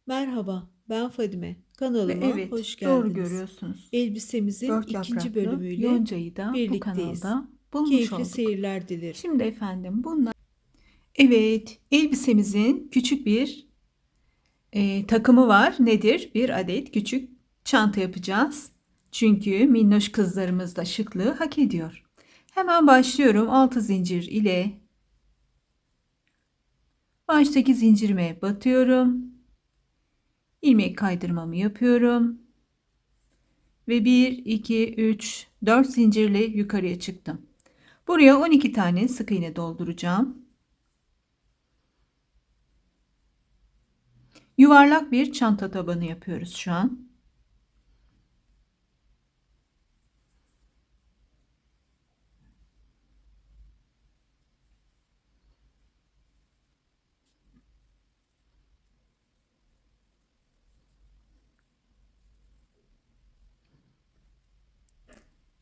Merhaba, ben Fadime. Ve Kanalıma evet, hoş doğru geldiniz. görüyorsunuz. Elbisemizin Dört ikinci yapraklı bölümüyle yoncayı da bu birlikteyiz. kanalda bulmuş Keyifli olduk. seyirler dilerim. Şimdi efendim bunlar. Evet, elbisemizin küçük bir takımı var. Nedir? Bir adet küçük çanta yapacağız. Çünkü minnoş kızlarımız da şıklığı hak ediyor. Hemen başlıyorum. 6 zincir ile baştaki zincirime batıyorum. İlmek kaydırmamı yapıyorum. Ve 1, 2, 3, 4 zincirle yukarıya çıktım. Buraya 12 tane sık iğne dolduracağım. Yuvarlak bir çanta tabanı yapıyoruz şu an.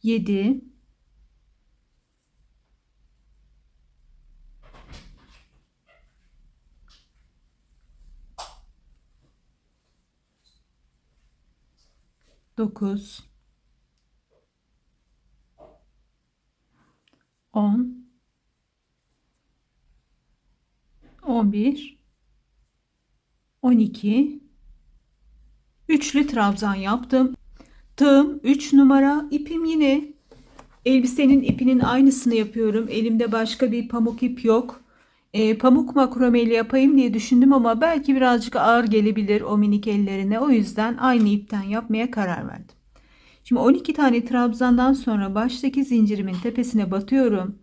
Yedi, 9, 10, 11, 12. Üçlü trabzan yaptım. Tığım 3 numara, ipim yine elbisenin ipinin aynısını yapıyorum. Elimde başka bir pamuk ip yok. Pamuk makrome ile yapayım diye düşündüm ama belki birazcık ağır gelebilir o minik ellerine. O yüzden aynı ipten yapmaya karar verdim. Şimdi 12 tane trabzandan sonra baştaki zincirimin tepesine batıyorum.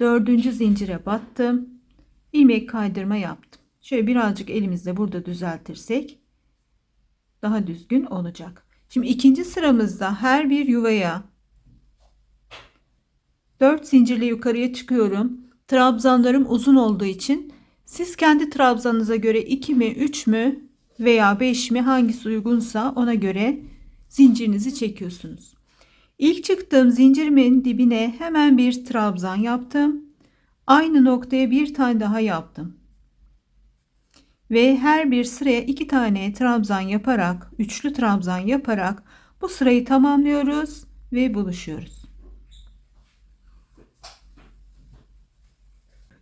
Dördüncü zincire battım. İlmek kaydırma yaptım. Şöyle birazcık elimizle burada düzeltirsek daha düzgün olacak. Şimdi ikinci sıramızda her bir yuvaya 4 zincirle yukarıya çıkıyorum. Trabzanlarım uzun olduğu için siz kendi trabzanınıza göre 2 mi 3 mü veya 5 mi hangisi uygunsa ona göre zincirinizi çekiyorsunuz. İlk çıktığım zincirimin dibine hemen bir trabzan yaptım. Aynı noktaya bir tane daha yaptım. Ve her bir sıraya 2 tane trabzan yaparak, üçlü trabzan yaparak bu sırayı tamamlıyoruz ve buluşuyoruz.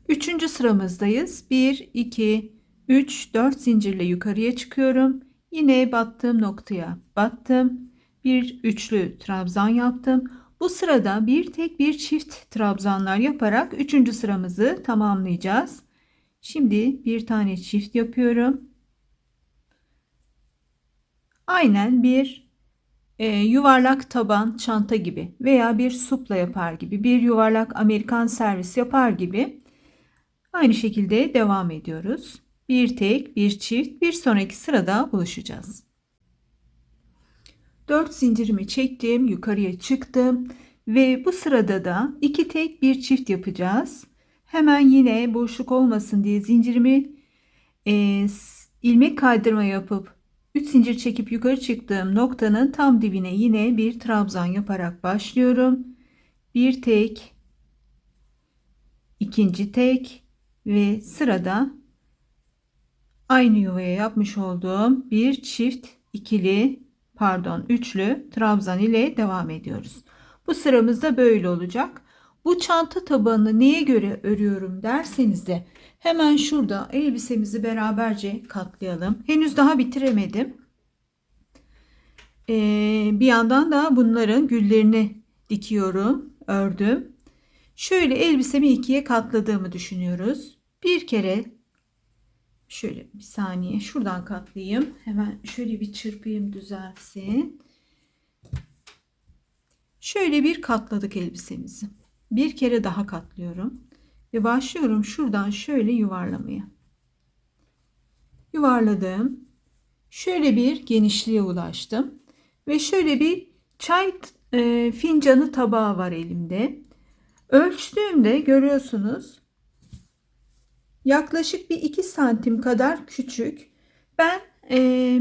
Üçüncü sıramızdayız. 1, 2, 3, 4 zincirle yukarıya çıkıyorum. Yine battığım noktaya battım. Bir üçlü trabzan yaptım. Bu sırada bir tek bir çift trabzanlar yaparak üçüncü sıramızı tamamlayacağız. Şimdi bir tane çift yapıyorum. Aynen bir yuvarlak taban çanta gibi veya bir supla yapar gibi, bir yuvarlak Amerikan servis yapar gibi aynı şekilde devam ediyoruz. Bir tek, bir çift, bir sonraki sırada buluşacağız. 4 zincirimi çektim, yukarıya çıktım ve bu sırada da 2 tek, bir çift yapacağız. Hemen yine boşluk olmasın diye zincirimi ilmek kaydırma yapıp 3 zincir çekip yukarı çıktığım noktanın tam dibine yine bir trabzan yaparak başlıyorum. Bir tek, ikinci tek ve sırada aynı yuvaya yapmış olduğum bir çift üçlü trabzan ile devam ediyoruz. Bu sıramızda böyle olacak. Bu çanta tabanını neye göre örüyorum derseniz de hemen şurada elbisemizi beraberce katlayalım. Henüz daha bitiremedim. Bir yandan da bunların güllerini dikiyorum, ördüm. Şöyle elbisemi ikiye katladığımı düşünüyoruz. Bir kere şöyle bir saniye şuradan katlayayım. Hemen şöyle bir çırpayım düzelsin. Şöyle bir katladık elbisemizi. Bir kere daha katlıyorum. Ve başlıyorum şuradan şöyle yuvarlamaya. Yuvarladım. Şöyle bir genişliğe ulaştım. Ve şöyle bir çay fincanı tabağı var elimde. Ölçtüğümde görüyorsunuz yaklaşık bir 2 santim kadar küçük. Ben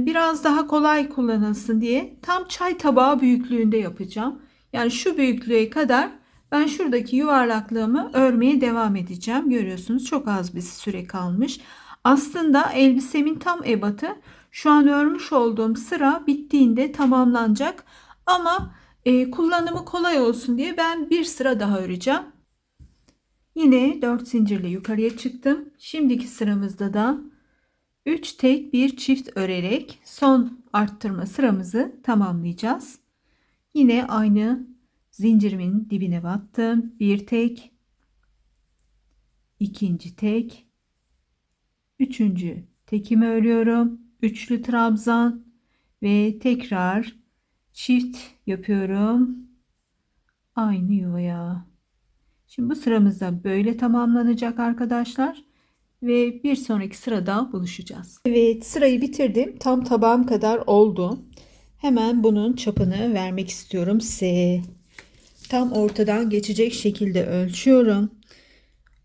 biraz daha kolay kullanılsın diye tam çay tabağı büyüklüğünde yapacağım. Yani şu büyüklüğe kadar ben şuradaki yuvarlaklığımı örmeye devam edeceğim. Görüyorsunuz çok az bir süre kalmış. Aslında elbisemin tam ebatı şu an örmüş olduğum sıra bittiğinde tamamlanacak. Ama kullanımı kolay olsun diye ben bir sıra daha öreceğim. Yine 4 zincirle yukarıya çıktım. Şimdiki sıramızda da 3 tek bir çift örerek son arttırma sıramızı tamamlayacağız. Yine aynı zincirimin dibine battım. Bir tek, ikinci tek, üçüncü tekimi örüyorum. Üçlü trabzan ve tekrar çift yapıyorum. Aynı yuvaya. Şimdi bu sıramız da böyle tamamlanacak arkadaşlar. Ve bir sonraki sırada buluşacağız. Evet, sırayı bitirdim. Tam tabağım kadar oldu. Hemen bunun çapını vermek istiyorum size. Tam ortadan geçecek şekilde ölçüyorum.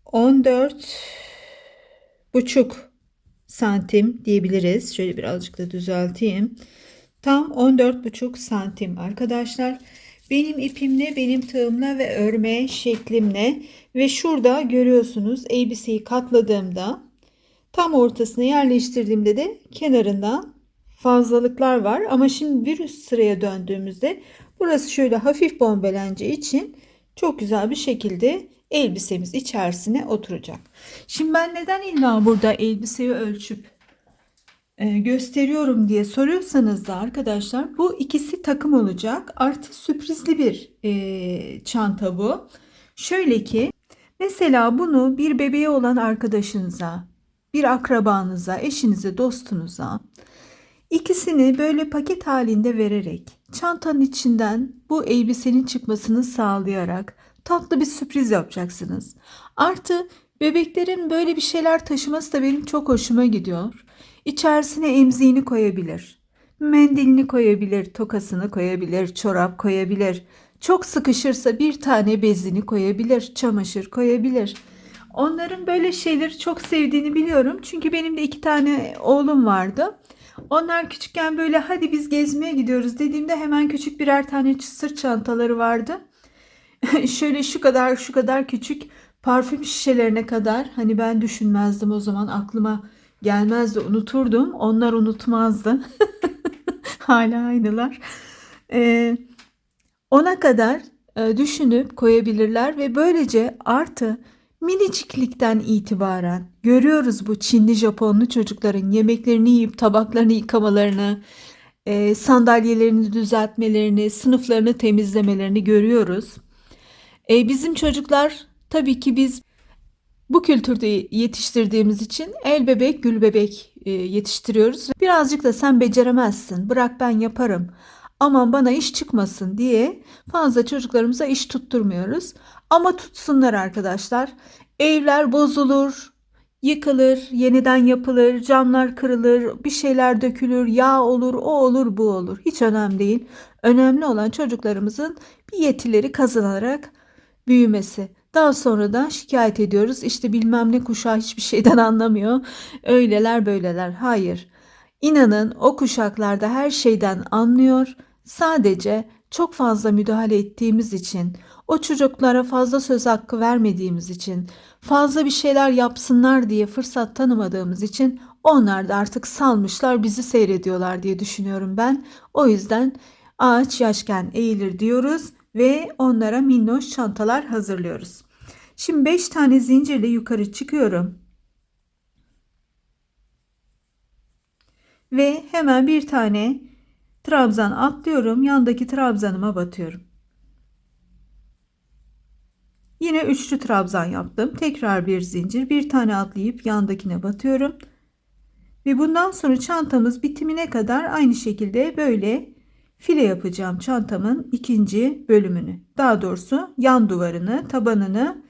14,5 santim diyebiliriz. Şöyle birazcık da düzelteyim. Tam 14,5 santim arkadaşlar. Benim ipimle, benim tığımla ve örme şeklimle ve şurada görüyorsunuz elbiseyi katladığımda tam ortasına yerleştirdiğimde de kenarından fazlalıklar var. Ama şimdi bir üst sıraya döndüğümüzde burası şöyle hafif bombeleneceği için çok güzel bir şekilde elbisemiz içerisine oturacak. Şimdi ben neden illa burada elbiseyi ölçüp gösteriyorum diye soruyorsanız da arkadaşlar, bu ikisi takım olacak. Artı sürprizli bir çanta bu. Şöyle ki mesela bunu bir bebeği olan arkadaşınıza, bir akrabanıza, eşinize, dostunuza ikisini böyle paket halinde vererek çantanın içinden bu elbisenin çıkmasını sağlayarak tatlı bir sürpriz yapacaksınız. Artı bebeklerin böyle bir şeyler taşıması da benim çok hoşuma gidiyor. İçerisine emziğini koyabilir, mendilini koyabilir, tokasını koyabilir, çorap koyabilir. Çok sıkışırsa bir tane bezini koyabilir, çamaşır koyabilir. Onların böyle şeyleri çok sevdiğini biliyorum. Çünkü benim de 2 tane oğlum vardı. Onlar küçükken böyle hadi biz gezmeye gidiyoruz dediğimde hemen küçük birer tane sırt çantaları vardı. Şöyle şu kadar şu kadar küçük parfüm şişelerine kadar, hani ben düşünmezdim o zaman, aklıma gelmezdi, unuturdum. Onlar unutmazdı. Hala aynılar. Ona kadar düşünüp koyabilirler ve böylece artı miniciklikten itibaren görüyoruz bu Çinli Japonlu çocukların yemeklerini yiyip tabaklarını yıkamalarını, sandalyelerini düzeltmelerini, sınıflarını temizlemelerini görüyoruz. Bizim çocuklar, tabii ki biz bu kültürde yetiştirdiğimiz için el bebek gül bebek yetiştiriyoruz. Birazcık da sen beceremezsin, bırak ben yaparım, aman bana iş çıkmasın diye fazla çocuklarımıza iş tutturmuyoruz. Ama tutsunlar arkadaşlar. Evler bozulur, yıkılır, yeniden yapılır, camlar kırılır, bir şeyler dökülür, yağ olur, o olur, bu olur. Hiç önemli değil. Önemli olan çocuklarımızın bir yetileri kazanarak büyümesi. Daha sonra da şikayet ediyoruz. İşte bilmem ne kuşağı hiçbir şeyden anlamıyor. Öyleler böyleler. Hayır. İnanın o kuşaklarda her şeyden anlıyor. Sadece çok fazla müdahale ettiğimiz için, o çocuklara fazla söz hakkı vermediğimiz için, fazla bir şeyler yapsınlar diye fırsat tanımadığımız için onlar da artık salmışlar, bizi seyrediyorlar diye düşünüyorum ben. O yüzden ağaç yaşken eğilir diyoruz ve onlara minnoş çantalar hazırlıyoruz. Şimdi 5 tane zincirle yukarı çıkıyorum. Ve hemen bir tane trabzan atlıyorum. Yandaki trabzanıma batıyorum. Yine üçlü trabzan yaptım. Tekrar bir zincir, bir tane atlayıp yandakine batıyorum. Ve bundan sonra çantamız bitimine kadar aynı şekilde böyle file yapacağım çantamın ikinci bölümünü. Daha doğrusu yan duvarını, tabanını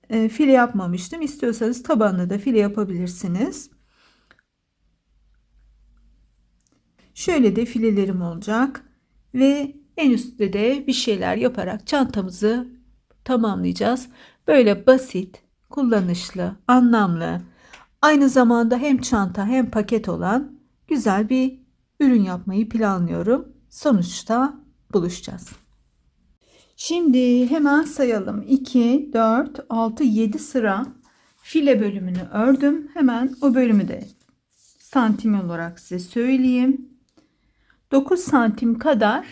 file yapmamıştım. İstiyorsanız tabanını da file yapabilirsiniz. Şöyle de filelerim olacak ve en üstte de bir şeyler yaparak çantamızı tamamlayacağız. Böyle basit, kullanışlı, anlamlı, aynı zamanda hem çanta hem paket olan güzel bir ürün yapmayı planlıyorum. Sonuçta buluşacağız. Şimdi hemen sayalım. 2, 4, 6, 7 sıra file bölümünü ördüm. Hemen o bölümü de santim olarak size söyleyeyim. 9 santim kadar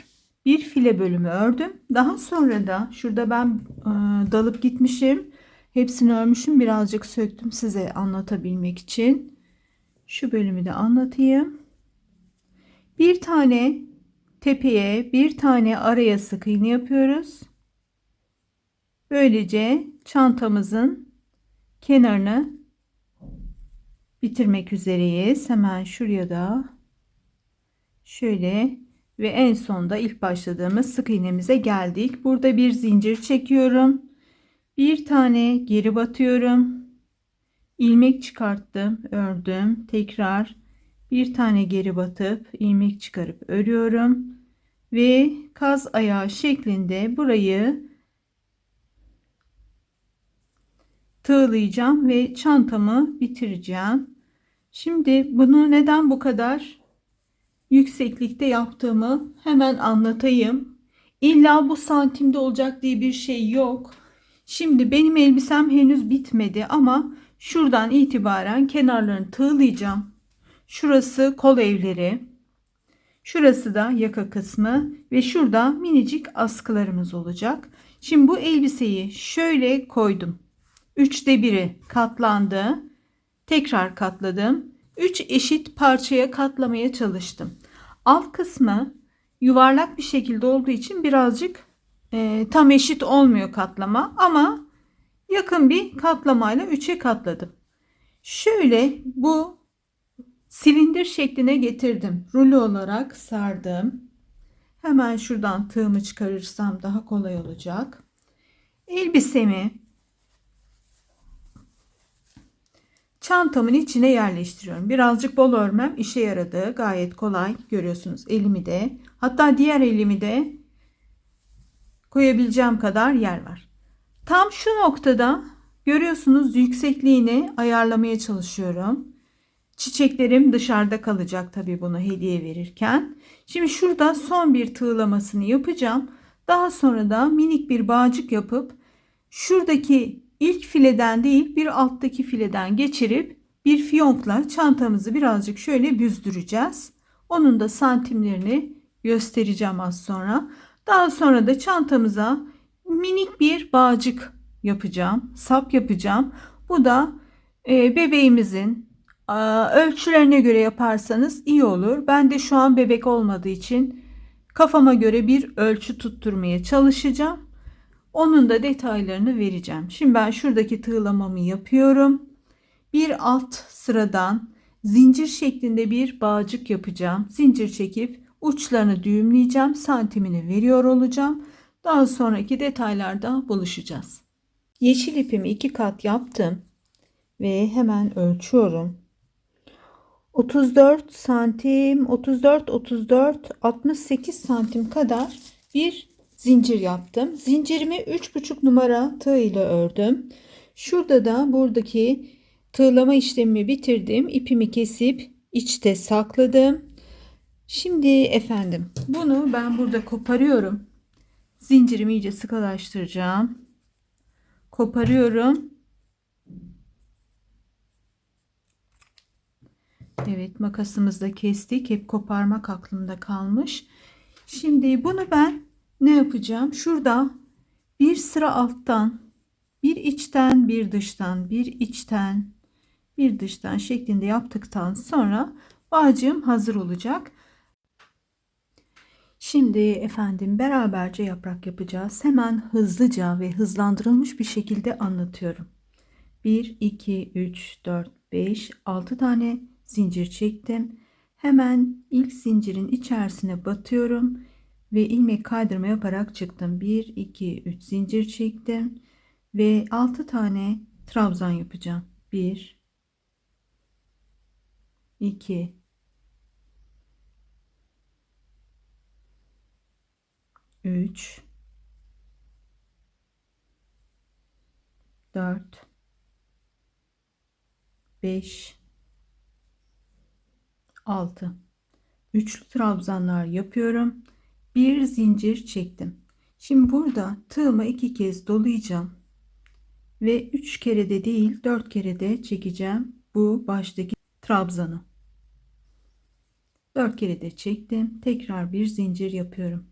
bir file bölümü ördüm. Daha sonra da şurada ben dalıp gitmişim. Hepsini örmüşüm. Birazcık söktüm size anlatabilmek için. Şu bölümü de anlatayım. Bir tane tepeye, bir tane araya sık iğne yapıyoruz. Böylece çantamızın kenarını bitirmek üzereyiz. Hemen şuraya da şöyle ve en sonda ilk başladığımız sık iğnemize geldik. Burada bir zincir çekiyorum. Bir tane geri batıyorum. İlmek çıkarttım, ördüm. Tekrar bir tane geri batıp ilmek çıkarıp örüyorum ve kaz ayağı şeklinde burayı tığlayacağım ve çantamı bitireceğim. Şimdi bunu neden bu kadar yükseklikte yaptığımı hemen anlatayım. İlla bu santimde olacak diye bir şey yok. Şimdi benim elbisem henüz bitmedi ama şuradan itibaren kenarlarını tığlayacağım. Şurası kol evleri, şurası da yaka kısmı ve şurada minicik askılarımız olacak. Şimdi bu elbiseyi şöyle koydum. 3'te 1'i katlandı. Tekrar katladım. 3 eşit parçaya katlamaya çalıştım. Alt kısmı yuvarlak bir şekilde olduğu için birazcık tam eşit olmuyor katlama ama yakın bir katlamayla 3'e katladım. Şöyle bu silindir şekline getirdim. Rulo olarak sardım. Hemen şuradan tığımı çıkarırsam daha kolay olacak. Elbisemi çantamın içine yerleştiriyorum. Birazcık bol örmem işe yaradı. Gayet kolay. Görüyorsunuz elimi de. Hatta diğer elimi de koyabileceğim kadar yer var. Tam şu noktada görüyorsunuz yüksekliğini ayarlamaya çalışıyorum. Çiçeklerim dışarıda kalacak tabii bunu hediye verirken. Şimdi şurada son bir tığlamasını yapacağım. Daha sonra da minik bir bağcık yapıp şuradaki ilk fileden değil bir alttaki fileden geçirip bir fiyonkla çantamızı birazcık şöyle büzdüreceğiz. Onun da santimlerini göstereceğim az sonra. Daha sonra da çantamıza minik bir bağcık yapacağım. Sap yapacağım. Bu da bebeğimizin ölçülerine göre yaparsanız iyi olur. Ben de şu an bebek olmadığı için kafama göre bir ölçü tutturmaya çalışacağım. Onun da detaylarını vereceğim. Şimdi ben şuradaki tığlamamı yapıyorum. Bir alt sıradan zincir şeklinde bir bağcık yapacağım. Zincir çekip uçlarını düğümleyeceğim. Santimini veriyor olacağım. Daha sonraki detaylarda buluşacağız. Yeşil ipimi 2 kat yaptım ve hemen ölçüyorum. 34 santim, 34 68 santim kadar bir zincir yaptım. Zincirimi 3,5 numara tığ ile ördüm. Şurada da buradaki tığlama işlemimi bitirdim. İpimi kesip içte sakladım. Şimdi efendim bunu ben burada koparıyorum. Zincirimi iyice sıkılaştıracağım. Koparıyorum. Evet, makasımızda kestik. Hep koparmak aklımda kalmış. Şimdi bunu ben ne yapacağım? Şurada bir sıra alttan, bir içten, bir dıştan, bir içten, bir dıştan şeklinde yaptıktan sonra bağcığım hazır olacak. Şimdi efendim beraberce yaprak yapacağız. Hemen hızlıca ve hızlandırılmış bir şekilde anlatıyorum. 1, 2, 3, 4, 5, 6 tane zincir çektim. Hemen ilk zincirin içerisine batıyorum ve ilmek kaydırma yaparak çıktım. 1, 2, 3 zincir çektim ve 6 tane trabzan yapacağım. 1, 2, 3, 4, 5, 6. Üçlü trabzanlar yapıyorum. Bir zincir çektim. Şimdi burada tığımı 2 kez dolayacağım. Ve 3 kere de değil 4 kere de çekeceğim bu baştaki trabzanı. 4 kere de çektim. Tekrar bir zincir yapıyorum.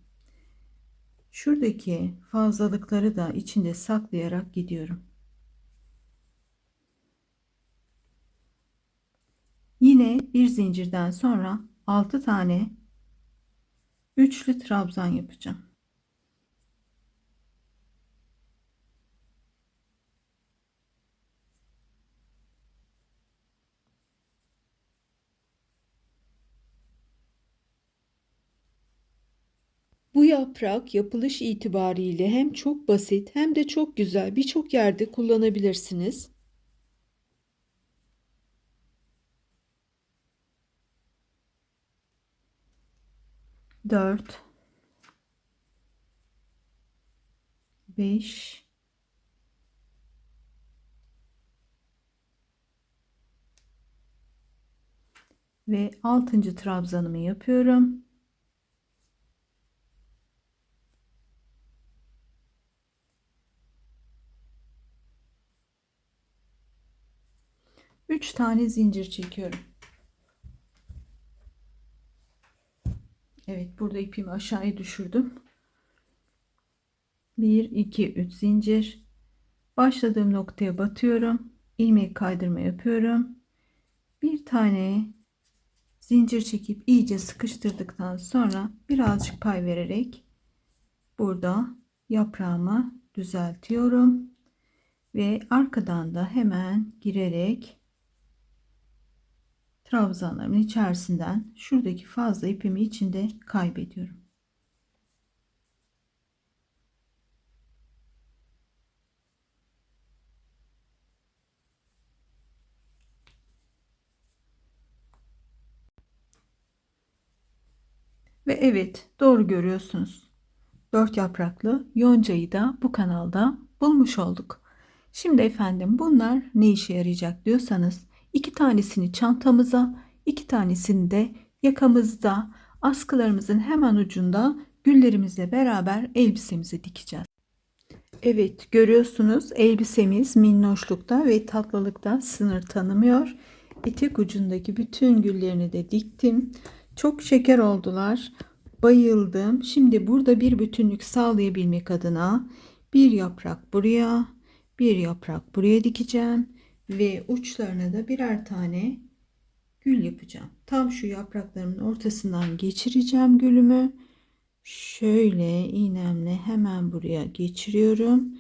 Şuradaki fazlalıkları da içinde saklayarak gidiyorum. Yine bir zincirden sonra 6 tane üçlü trabzan yapacağım. Bu yaprak yapılış itibariyle hem çok basit hem de çok güzel. Birçok yerde kullanabilirsiniz. Dört, 5, ve 6. trabzanımı yapıyorum. Üç tane zincir çekiyorum. Evet, burada ipimi aşağıya düşürdüm. 1 2 3 zincir. Başladığım noktaya batıyorum. İlmek kaydırma yapıyorum. Bir tane zincir çekip iyice sıkıştırdıktan sonra birazcık pay vererek burada yaprağımı düzeltiyorum ve arkadan da hemen girerek trabzanlarımın içerisinden şuradaki fazla ipimi içinde kaybediyorum. Ve evet, doğru görüyorsunuz. 4 yapraklı yoncayı da bu kanalda bulmuş olduk. Şimdi efendim bunlar ne işe yarayacak diyorsanız 2 tanesini çantamıza, 2 tanesini de yakamızda, askılarımızın hemen ucunda güllerimizle beraber elbisemize dikeceğiz. Evet, görüyorsunuz elbisemiz minnoşlukta ve tatlılıkta sınır tanımıyor. Etek ucundaki bütün güllerini de diktim. Çok şeker oldular. Bayıldım. Şimdi burada bir bütünlük sağlayabilmek adına bir yaprak buraya, bir yaprak buraya dikeceğim ve uçlarına da birer tane gül yapacağım. Tam şu yapraklarımın ortasından geçireceğim gülümü. Şöyle iğnemle hemen buraya geçiriyorum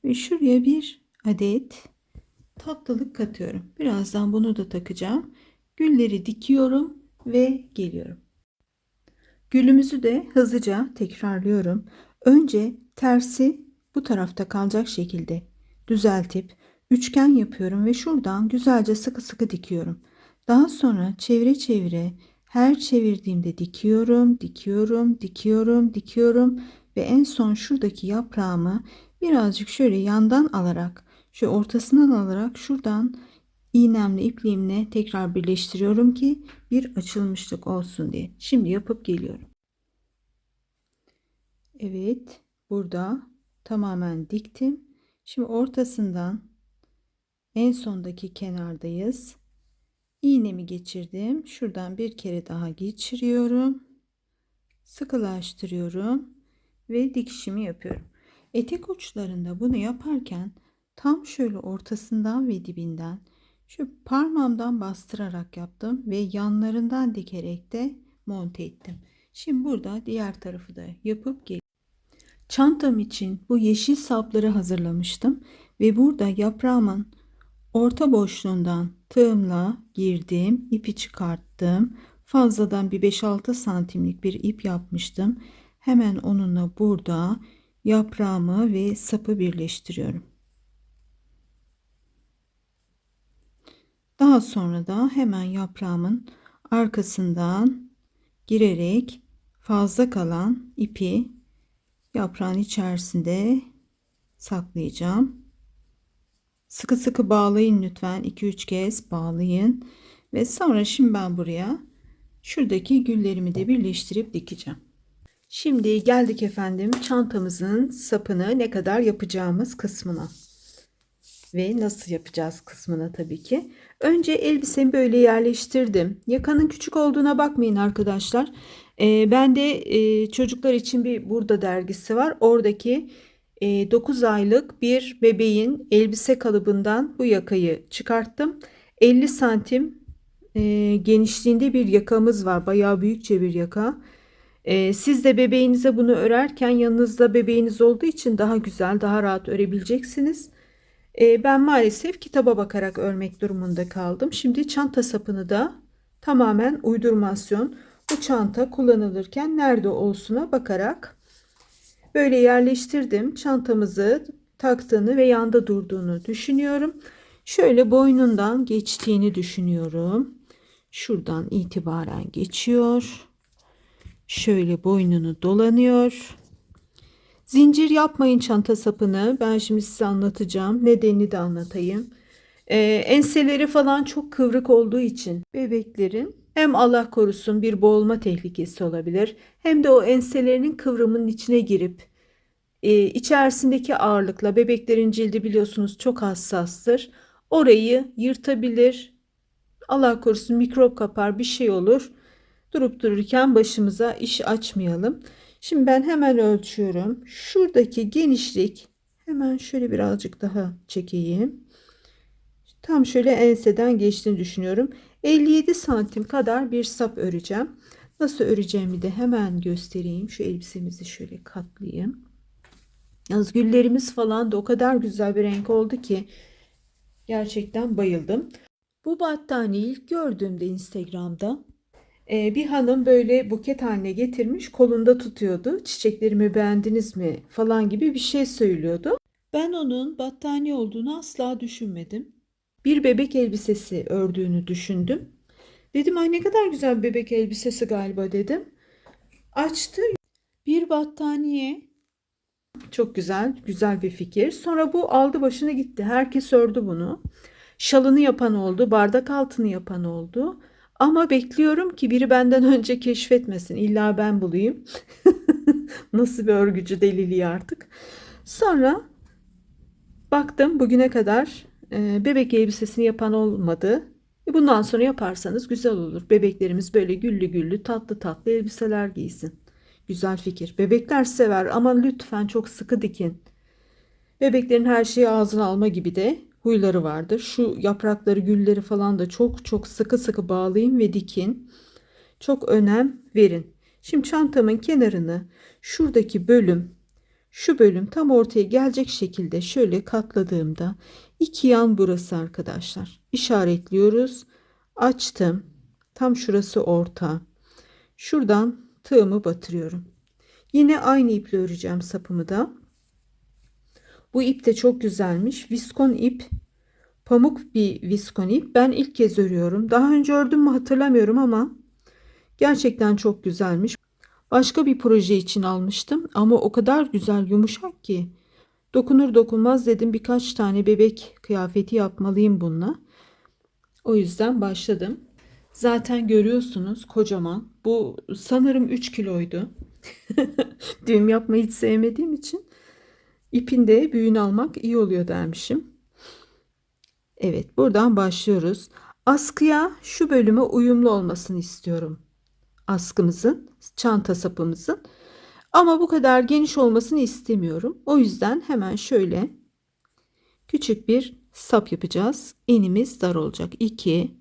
ve şuraya bir adet tatlılık katıyorum. Birazdan bunu da takacağım. Gülleri dikiyorum ve geliyorum. Gülümüzü de hızlıca tekrarlıyorum. Önce tersi bu tarafta kalacak şekilde düzeltip üçgen yapıyorum ve şuradan güzelce sıkı sıkı dikiyorum. Daha sonra çevire çevire her çevirdiğimde dikiyorum, dikiyorum, dikiyorum, dikiyorum ve en son şuradaki yaprağımı birazcık şöyle yandan alarak, şu ortasından alarak şuradan iğnemle ipliğimle tekrar birleştiriyorum ki bir açılmışlık olsun diye. Şimdi yapıp geliyorum. Evet, burada tamamen diktim. Şimdi ortasından en sondaki kenardayız. İğnemi geçirdim. Şuradan bir kere daha geçiriyorum. Sıkılaştırıyorum ve dikişimi yapıyorum. Etek uçlarında bunu yaparken tam şöyle ortasından ve dibinden şu parmağımdan bastırarak yaptım ve yanlarından dikerek de monte ettim. Şimdi burada diğer tarafı da yapıp geliyorum. Çantam için bu yeşil sapları hazırlamıştım ve burada yaprağımın orta boşluğundan tığımla girdim, ipi çıkarttım. Fazladan bir 5-6 santimlik bir ip yapmıştım. Hemen onunla burada yaprağımı ve sapı birleştiriyorum. Daha sonra da hemen yaprağımın arkasından girerek fazla kalan ipi yaprağın içerisinde saklayacağım. Sıkı sıkı bağlayın lütfen. 2-3 kez bağlayın. Ve sonra şimdi ben buraya şuradaki güllerimi de birleştirip dikeceğim. Şimdi geldik efendim çantamızın sapını ne kadar yapacağımız kısmına. ve nasıl yapacağız kısmına tabii ki. Önce elbisemi böyle yerleştirdim. Yakanın küçük olduğuna bakmayın arkadaşlar. Bende çocuklar için bir Burada dergisi var. Oradaki 9 aylık bir bebeğin elbise kalıbından bu yakayı çıkarttım. 50 santim genişliğinde bir yakamız var. Bayağı büyükçe bir yaka. Siz de bebeğinize bunu örerken yanınızda bebeğiniz olduğu için daha güzel, daha rahat örebileceksiniz. Ben maalesef kitaba bakarak örmek durumunda kaldım. Şimdi çanta sapını da tamamen uydurmasyon. Bu çanta kullanılırken nerede olsuna bakarak böyle yerleştirdim. Çantamızı taktığını ve yanda durduğunu düşünüyorum. Şöyle boynundan geçtiğini düşünüyorum. Şuradan itibaren geçiyor. Şöyle boynunu dolanıyor. Zincir yapmayın çanta sapını. Ben şimdi size anlatacağım. Nedenini de anlatayım. Enseleri falan çok kıvrık olduğu için bebeklerin hem Allah korusun bir boğulma tehlikesi olabilir, hem de o enselerinin kıvrımının içine girip içerisindeki ağırlıkla, bebeklerin cildi biliyorsunuz çok hassastır. Orayı yırtabilir. Allah korusun mikrop kapar, bir şey olur. Durup dururken başımıza iş açmayalım. Şimdi ben hemen ölçüyorum. Şuradaki genişlik, hemen şöyle birazcık daha çekeyim. Tam şöyle enseden geçtiğini düşünüyorum. 57 santim kadar bir sap öreceğim. Nasıl öreceğimi de hemen göstereyim. Şu elbisemizi şöyle katlayayım. Yalnız güllerimiz falan da o kadar güzel bir renk oldu ki gerçekten bayıldım. Bu battaniyeyi ilk gördüğümde Instagram'da bir hanım böyle buket haline getirmiş, kolunda tutuyordu. Çiçeklerimi beğendiniz mi falan gibi bir şey söylüyordu. Ben onun battaniye olduğunu asla düşünmedim. Bir bebek elbisesi ördüğünü düşündüm. Dedim ay ne kadar güzel bir bebek elbisesi galiba dedim. Açtı, bir battaniye. Çok güzel, güzel bir fikir. Sonra bu aldı başına gitti. Herkes ördü bunu. Şalını yapan oldu, bardak altını yapan oldu. Ama bekliyorum ki biri benden önce keşfetmesin. İlla ben bulayım. Nasıl bir örgücü deliliği artık. Sonra baktım bugüne kadar bebek elbisesini yapan olmadı. Bundan sonra yaparsanız güzel olur. Bebeklerimiz böyle güllü güllü tatlı tatlı elbiseler giysin. Güzel fikir. Bebekler sever ama lütfen çok sıkı dikin. Bebeklerin her şeyi ağzına alma gibi de huyları vardır. Şu yaprakları, gülleri falan da çok çok sıkı sıkı bağlayın ve dikin. Çok önem verin. Şimdi çantamın kenarını şuradaki bölüm, şu bölüm tam ortaya gelecek şekilde şöyle katladığımda iki yan burası arkadaşlar. İşaretliyoruz. Açtım. Tam şurası orta. Şuradan tığımı batırıyorum. Yine aynı iple öreceğim sapımı da. Bu ip de çok güzelmiş. Viskon ip. Pamuk bir viskon ip. Ben ilk kez örüyorum. Daha önce ördüm mü hatırlamıyorum ama gerçekten çok güzelmiş. Başka bir proje için almıştım ama o kadar güzel yumuşak ki dokunur dokunmaz dedim birkaç tane bebek kıyafeti yapmalıyım bununla. O yüzden başladım. Zaten görüyorsunuz kocaman. Bu sanırım 3 kiloydu. Düğüm yapmayı hiç sevmediğim için ipin de büyüğünü almak iyi oluyor dermişim. Evet, buradan başlıyoruz. Askıya şu bölüme uyumlu olmasını istiyorum. Askımızın, çanta sapımızın. Ama bu kadar geniş olmasını istemiyorum. O yüzden hemen şöyle küçük bir sap yapacağız. Enimiz dar olacak. 2,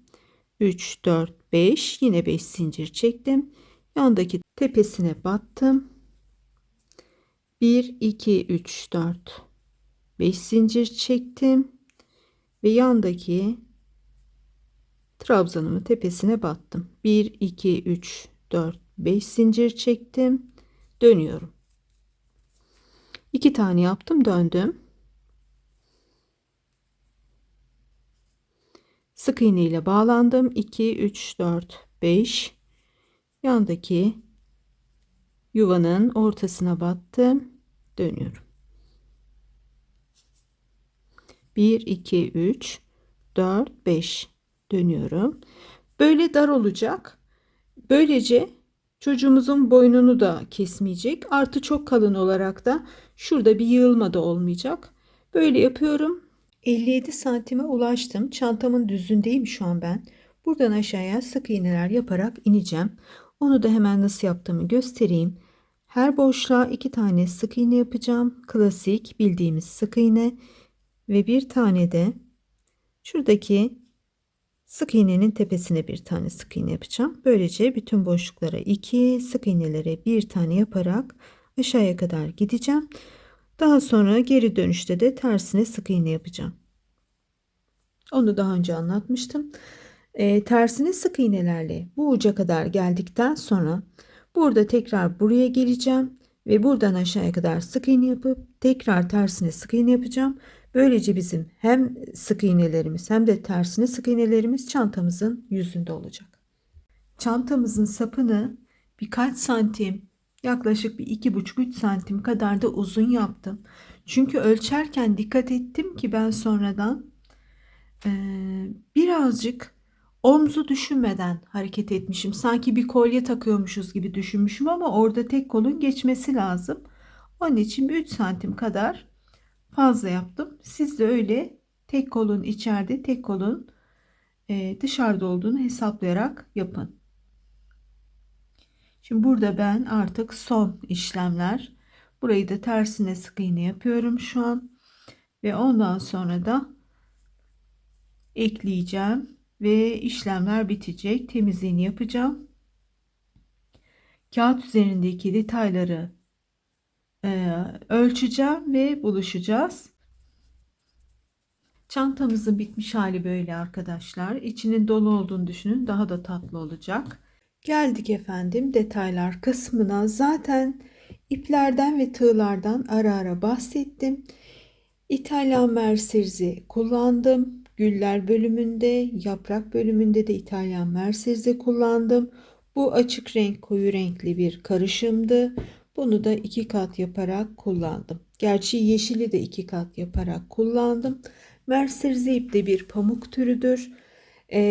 3, 4, 5. Yine 5 zincir çektim. Yandaki tepesine battım. 1, 2, 3, 4. 5 zincir çektim. Ve yandaki trabzanımın tepesine battım. 1, 2, 3, 4, 5 zincir çektim. Dönüyorum. 2 tane yaptım, döndüm. Sık iğne ile bağlandım. 2, 3, 4, 5. Yandaki yuvanın ortasına battım. Dönüyorum. 1, 2, 3, 4, 5. Dönüyorum. Böyle dar olacak. Böylece çocuğumuzun boynunu da kesmeyecek. Artı çok kalın olarak da şurada bir yığılma da olmayacak. Böyle yapıyorum. 57 santime ulaştım. Çantamın düzündeyim şu an ben. Buradan aşağıya sık iğneler yaparak ineceğim. Onu da hemen nasıl yaptığımı göstereyim. Her boşluğa 2 tane sık iğne yapacağım. Klasik bildiğimiz sık iğne ve bir tane de şuradaki sık iğnenin tepesine bir tane sık iğne yapacağım. Böylece bütün boşluklara 2, sık iğnelere bir tane yaparak aşağıya kadar gideceğim. Daha sonra geri dönüşte de tersine sık iğne yapacağım. Onu daha önce anlatmıştım. Tersine sık iğnelerle bu uca kadar geldikten sonra burada tekrar buraya geleceğim ve buradan aşağıya kadar sık iğne yapıp tekrar tersine sık iğne yapacağım. Böylece bizim hem sık iğnelerimiz hem de tersine sık iğnelerimiz çantamızın yüzünde olacak. Çantamızın sapını birkaç santim, yaklaşık bir 2,5-3 santim kadar da uzun yaptım. Çünkü ölçerken dikkat ettim ki ben sonradan birazcık omzu düşünmeden hareket etmişim. Sanki bir kolye takıyormuşuz gibi düşünmüşüm ama orada tek kolun geçmesi lazım. Onun için bir 3 santim kadar fazla yaptım. Siz de öyle tek kolun içeride, tek kolun dışarıda olduğunu hesaplayarak yapın. Şimdi burada ben artık son işlemler. Burayı da tersine sık iğne yapıyorum şu an. Ve ondan sonra da ekleyeceğim ve işlemler bitecek. Temizliğini yapacağım. Kağıt üzerindeki detayları ölçeceğim ve buluşacağız. Çantamızın bitmiş hali böyle arkadaşlar. İçinin dolu olduğunu düşünün. Daha da tatlı olacak. Geldik efendim detaylar kısmına. Zaten iplerden ve tığlardan ara ara bahsettim. İtalyan merserizi kullandım. Güller bölümünde, yaprak bölümünde de İtalyan merserizi kullandım. Bu açık renk koyu renkli bir karışımdı. Bunu da 2 kat yaparak kullandım. Gerçi yeşili de 2 kat yaparak kullandım. Merserize ip de bir pamuk türüdür.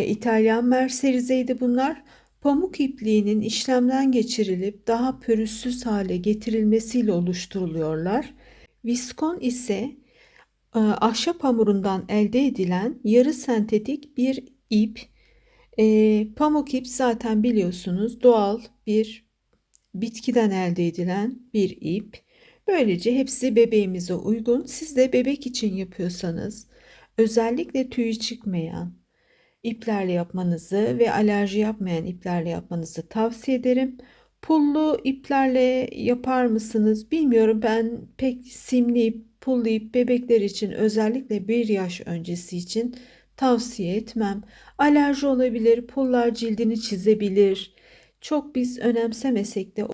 İtalyan merserizeydi bunlar. Pamuk ipliğinin işlemden geçirilip daha pürüzsüz hale getirilmesiyle oluşturuluyorlar. Viskon ise ahşap hamurundan elde edilen yarı sentetik bir ip. Pamuk ip zaten biliyorsunuz doğal bir bitkiden elde edilen bir ip. Böylece hepsi bebeğimize uygun. Siz de bebek için yapıyorsanız özellikle tüyü çıkmayan iplerle yapmanızı ve alerji yapmayan iplerle yapmanızı tavsiye ederim. Pullu iplerle yapar mısınız bilmiyorum. Ben pek simli ip, pullu ip bebekler için özellikle 1 yaş öncesi için tavsiye etmem. Alerji olabilir, pullar cildini çizebilir. Çok biz önemsemesek de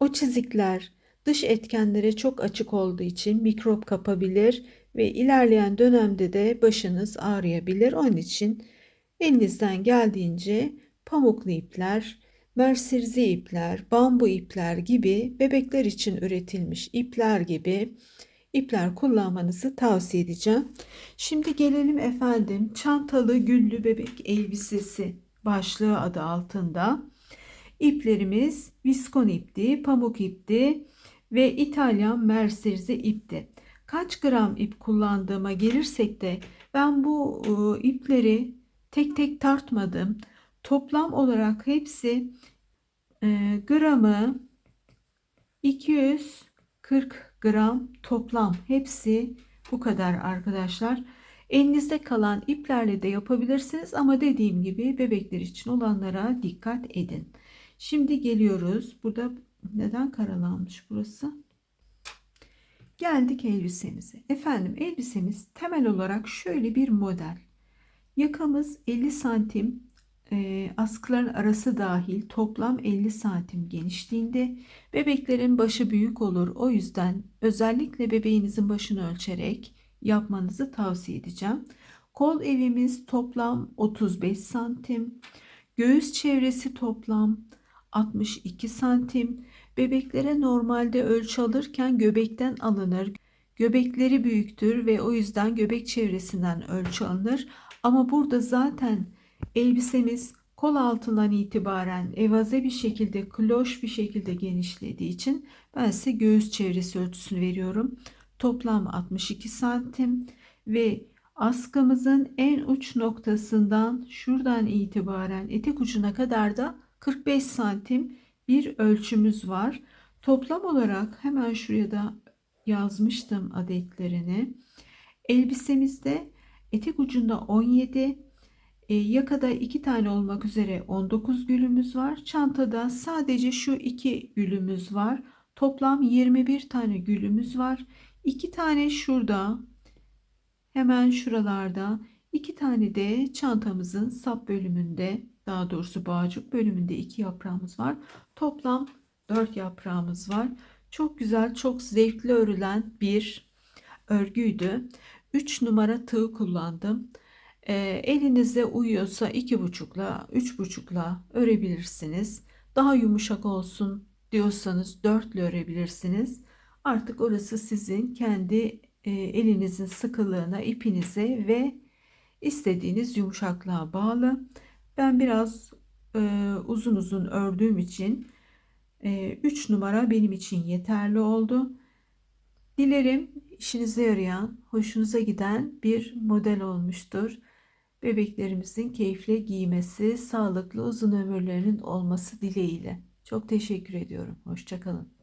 o çizikler dış etkenlere çok açık olduğu için mikrop kapabilir ve ilerleyen dönemde de başınız ağrıyabilir. Onun için elinizden geldiğince pamuklu ipler, merserize ipler, bambu ipler gibi bebekler için üretilmiş ipler gibi ipler kullanmanızı tavsiye edeceğim. Şimdi gelelim efendim çantalı güllü bebek elbisesi başlığı adı altında. İplerimiz viskon ipti, pamuk ipti ve İtalyan merserize ipti. Kaç gram ip kullandığıma gelirsek de ben bu ipleri tek tek tartmadım. Toplam olarak hepsi gramı 240 gram toplam. Hepsi bu kadar arkadaşlar. Elinizde kalan iplerle de yapabilirsiniz ama dediğim gibi bebekler için olanlara dikkat edin. Şimdi geliyoruz. Burada neden karalanmış burası? Geldik elbisemize. Efendim elbisemiz temel olarak şöyle bir model. Yakamız 50 santim, askıların arası dahil toplam 50 santim genişliğinde. Bebeklerin başı büyük olur. O yüzden özellikle bebeğinizin başını ölçerek yapmanızı tavsiye edeceğim. Kol evimiz toplam 35 santim. Göğüs çevresi toplam 62 santim. Bebeklere normalde ölçü alırken göbekten alınır. Göbekleri büyüktür ve o yüzden göbek çevresinden ölçü alınır. Ama burada zaten elbisemiz kol altından itibaren evaze bir şekilde, kloş bir şekilde genişlediği için ben size göğüs çevresi ölçüsünü veriyorum. Toplam 62 santim ve Askımızın en uç noktasından şuradan itibaren etek ucuna kadar da 45 santim bir ölçümüz var. Toplam olarak hemen şuraya da yazmıştım adetlerini. Elbisemizde etek ucunda 17, yakada 2 tane olmak üzere 19 gülümüz var. Çantada sadece şu 2 gülümüz var. Toplam 21 tane gülümüz var. 2 tane şurada, hemen şuralarda, 2 tane de çantamızın sap bölümünde, daha doğrusu bağcık bölümünde 2 yaprağımız var. Toplam 4 yaprağımız var. Çok güzel, çok zevkli örülen bir örgüydü. 3 numara tığ kullandım. Elinize uyuyorsa 2,5'la 3,5'la örebilirsiniz. Daha yumuşak olsun diyorsanız 4'le örebilirsiniz. Artık orası sizin kendi elinizin sıkılığına, ipinize ve istediğiniz yumuşaklığa bağlı. Ben biraz uzun uzun ördüğüm için 3 numara benim için yeterli oldu. Dilerim işinize yarayan, hoşunuza giden bir model olmuştur. Bebeklerimizin keyifle giymesi, sağlıklı uzun ömürlerinin olması dileğiyle. Çok teşekkür ediyorum. Hoşça kalın.